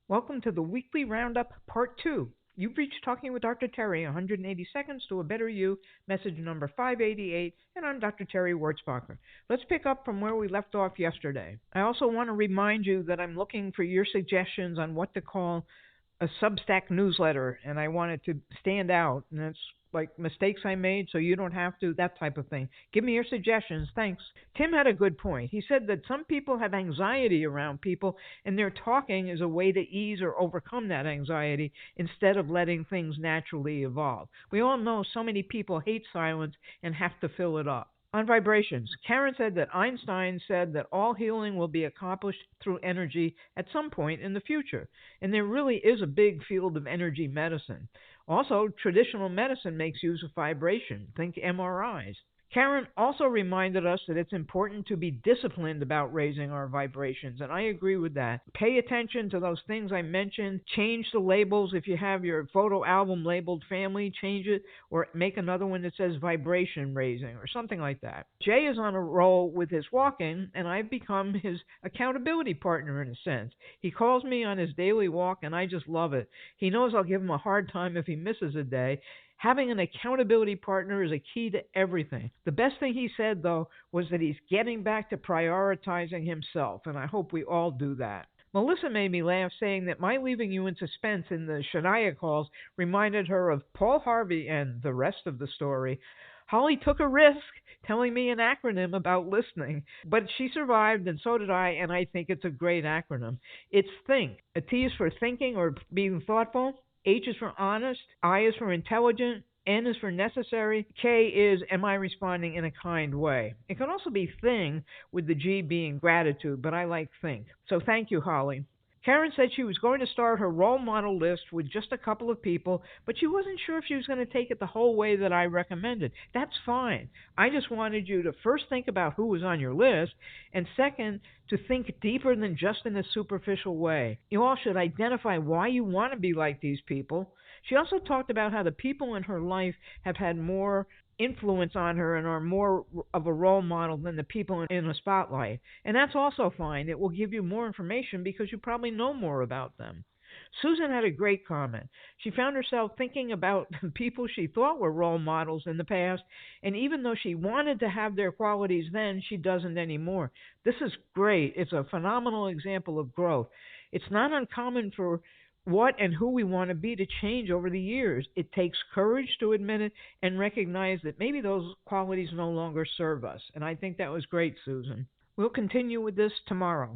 Welcome to the weekly Roundup Part 2. You've reached Talking with Dr. Terry, 180 Seconds to a Better You, message number 588, and I'm Dr. Terry Wurzbacher. Let's pick up from where we left off yesterday. I also want to remind you that I'm looking for your suggestions on what to call a Substack newsletter, and I want it to stand out, and it's like mistakes I made so you don't have to, that type of thing. Give me your suggestions. Thanks. Tim had a good point. He said that some people have anxiety around people, and their talking is a way to ease or overcome that anxiety instead of letting things naturally evolve. We all know so many people hate silence and have to fill it up. On vibrations, Karen said that Einstein said that all healing will be accomplished through energy at some point in the future. And there really is a big field of energy medicine. Also, traditional medicine makes use of vibration. Think MRIs. Karen also reminded us that it's important to be disciplined about raising our vibrations, and I agree with that. Pay attention to those things I mentioned. Change the labels. If you have your photo album labeled family, change it, or make another one that says vibration raising or something like that. Jay is on a roll with his walking, and I've become his accountability partner in a sense. He calls me on his daily walk, and I just love it. He knows I'll give him a hard time if he misses a day. Having an accountability partner is a key to everything. The best thing he said, though, was that he's getting back to prioritizing himself, and I hope we all do that. Melissa made me laugh, saying that my leaving you in suspense in the Shania calls reminded her of Paul Harvey and the rest of the story. Holly took a risk telling me an acronym about listening, but she survived, and so did I, and I think it's a great acronym. It's THINK. A T is for thinking or being thoughtful. H is for honest. I is for intelligent. N is for necessary. K is, am I responding in a kind way? It can also be thing, with the G being gratitude, but I like think. So thank you, Holly. Karen said she was going to start her role model list with just a couple of people, but she wasn't sure if she was going to take it the whole way that I recommended. That's fine. I just wanted you to first think about who was on your list, and second, to think deeper than just in a superficial way. You all should identify why you want to be like these people. She also talked about how the people in her life have had more influence on her and are more of a role model than the people in the spotlight. And that's also fine. It will give you more information because you probably know more about them. Susan had a great comment. She found herself thinking about people she thought were role models in the past, and even though she wanted to have their qualities then, she doesn't anymore. This is great. It's a phenomenal example of growth. It's not uncommon for what and who we want to be to change over the years. It takes courage to admit it and recognize that maybe those qualities no longer serve us. And I think that was great, Susan. We'll continue with this tomorrow.